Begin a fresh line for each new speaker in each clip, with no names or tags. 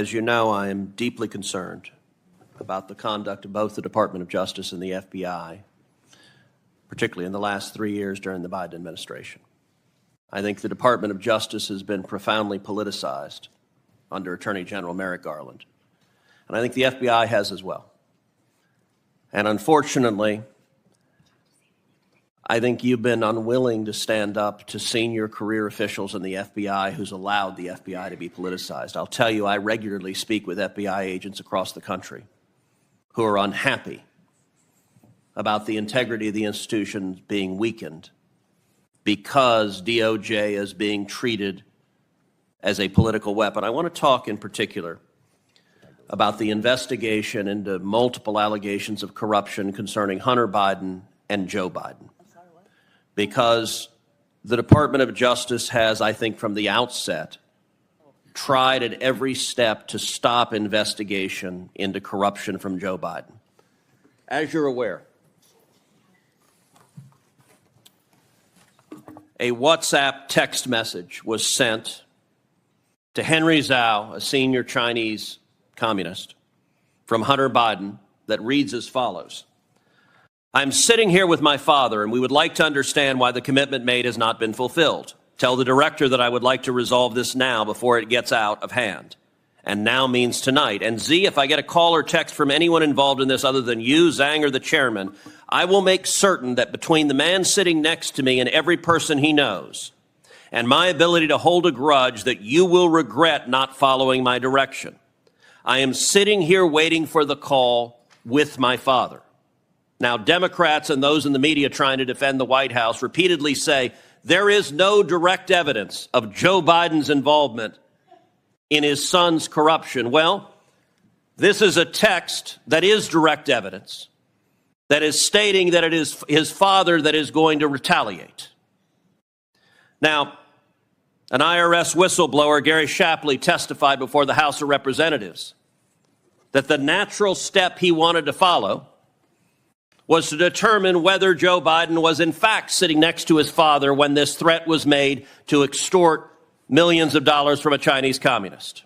As you know, I am deeply concerned about the conduct of both the Department of Justice and the FBI, particularly in the last 3 years during the Biden administration. I think the Department of Justice has been profoundly politicized under Attorney General Merrick Garland. And I think the FBI has as well. And unfortunately, I think you've been unwilling to stand up to senior career officials in the FBI who's allowed the FBI to be politicized. I'll tell you, I regularly speak with FBI agents across the country who are unhappy about the integrity of the institution being weakened because DOJ is being treated as a political weapon. I want to talk in particular about the investigation into multiple allegations of corruption concerning Hunter Biden and Joe Biden. Because the Department of Justice has, I think, from the outset, tried at every step to stop investigation into corruption from Joe Biden. As you're aware, a WhatsApp text message was sent to Henry Zhao, a senior Chinese communist, from Hunter Biden that reads as follows. I'm sitting here with my father, and we would like to understand why the commitment made has not been fulfilled. Tell the director that I would like to resolve this now before it gets out of hand. And now means tonight. And Z, if I get a call or text from anyone involved in this other than you, Zhang, or the chairman, I will make certain that between the man sitting next to me and every person he knows, and my ability to hold a grudge, that you will regret not following my direction. I am sitting here waiting for the call with my father. Now, Democrats and those in the media trying to defend the White House repeatedly say there is no direct evidence of Joe Biden's involvement in his son's corruption. Well, this is a text that is direct evidence that is stating that it is his father that is going to retaliate. Now, an IRS whistleblower, Gary Shapley, testified before the House of Representatives that the natural step he wanted to follow was to determine whether Joe Biden was in fact sitting next to his father when this threat was made to extort millions of dollars from a Chinese communist.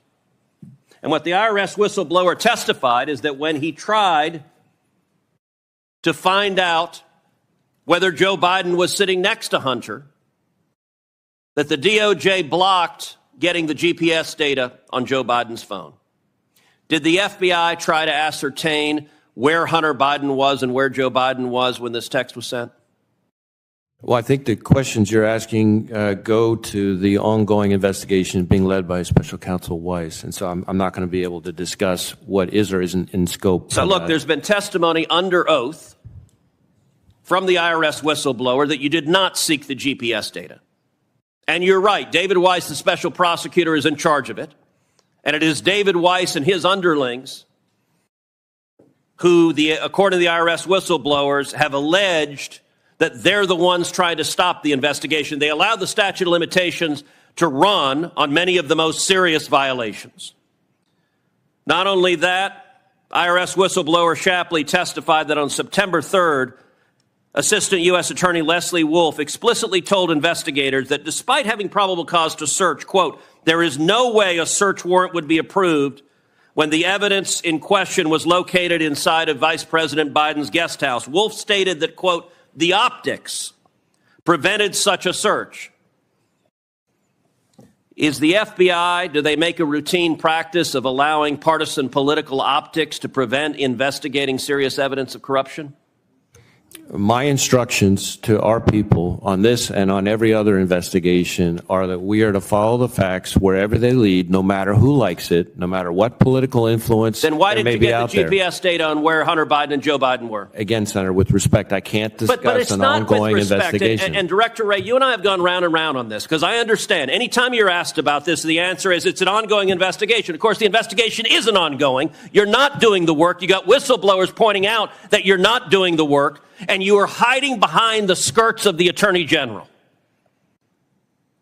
And what the IRS whistleblower testified is that when he tried to find out whether Joe Biden was sitting next to Hunter, that the DOJ blocked getting the GPS data on Joe Biden's phone. Did the FBI try to ascertain where Hunter Biden was and where Joe Biden was when this text was sent?
Well, I think the questions you're asking go to the ongoing investigation being led by Special Counsel Weiss. And so I'm not going to be able to discuss what is or isn't in scope.
So look, there's been testimony under oath from the IRS whistleblower that you did not seek the GPS data. And you're right, David Weiss, the special prosecutor, is in charge of it. And it is David Weiss and his underlings who, according to the IRS whistleblowers, have alleged that they're the ones trying to stop the investigation. They allowed the statute of limitations to run on many of the most serious violations. Not only that, IRS whistleblower Shapley testified that on September 3rd, Assistant U.S. Attorney Leslie Wolf explicitly told investigators that despite having probable cause to search, quote, there is no way a search warrant would be approved when the evidence in question was located inside of Vice President Biden's guest house. Wolf stated that, quote, the optics prevented such a search. Is the FBI, do they make a routine practice of allowing partisan political optics to prevent investigating serious evidence of corruption?
My instructions to our people on this and on every other investigation are that we are to follow the facts wherever they lead, no matter who likes it, no matter what political influence
then why
there
did
may
you
be
get
out
the
there.
GPS data on where Hunter Biden and Joe Biden were?
Again, Senator, with respect, I can't discuss
but it's
an
not
ongoing
with respect.
investigation.
And Director Wray, you and I have gone round and round on this because I understand. Anytime you're asked about this, the answer is it's an ongoing investigation. Of course, the investigation isn't ongoing. You're not doing the work. You got whistleblowers pointing out that you're not doing the work, and you are hiding behind the skirts of the Attorney General.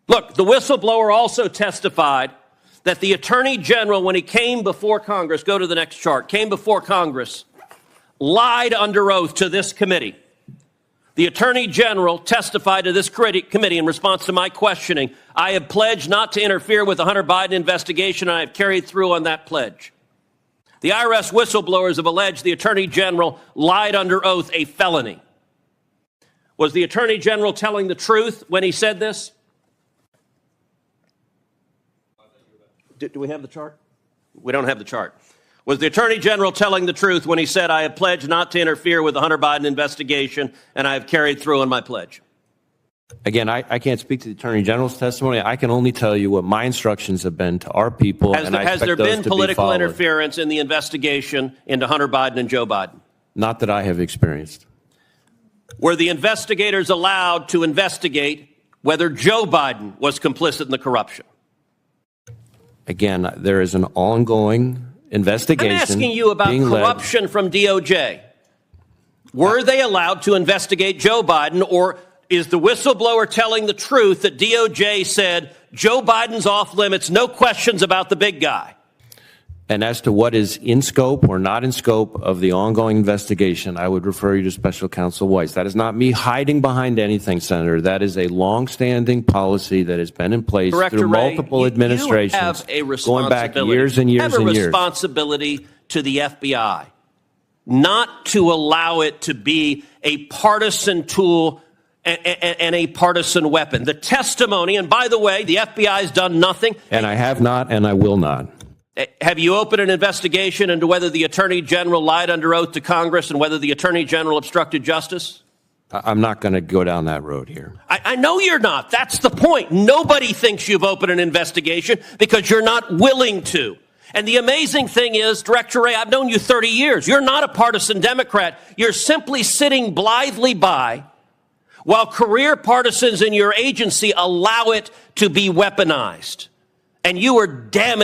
Look, the whistleblower also testified that the Attorney General, when he came before Congress, go to the next chart, came before Congress, lied under oath to this committee The Attorney General testified to this committee in response to my questioning. I have pledged not to interfere with the Hunter Biden investigation, and I have carried through on that pledge. The IRS whistleblowers have alleged the Attorney General lied under oath, a felony. Was the Attorney General telling the truth when he said this? Do we have the chart? We don't have the chart. Was the Attorney General telling the truth when he said, I have pledged not to interfere with the Hunter Biden investigation, and I have carried through on my pledge?
Again, I can't speak to the Attorney General's testimony. I can only tell you what my instructions have been to our people.
Has there been political interference in the investigation into Hunter Biden and Joe Biden?
Not that I have experienced.
Were the investigators allowed to investigate whether Joe Biden was complicit in the corruption?
Again, there is an ongoing investigation.
I'm asking you about corruption from DOJ. Were they allowed to investigate Joe Biden, or is the whistleblower telling the truth that DOJ said Joe Biden's off limits, no questions about the big guy?
And as to what is in scope or not in scope of the ongoing investigation, I would refer you to Special Counsel Weiss. That is not me hiding behind anything, Senator. That is a longstanding policy that has been in place through multiple administrations,
you have a
going back years and years and years.
You have a responsibility to the FBI not to allow it to be a partisan tool and a partisan weapon. The testimony, and by the way, the FBI has done nothing.
And I have not, and I will not.
Have you opened an investigation into whether the Attorney General lied under oath to Congress and whether the Attorney General obstructed justice?
I'm not going to go down that road here.
I know you're not. That's the point. Nobody thinks you've opened an investigation because you're not willing to. And the amazing thing is, Director Wray, I've known you 30 years. You're not a partisan Democrat. You're simply sitting blithely by while career partisans in your agency allow it to be weaponized. And you are damaged.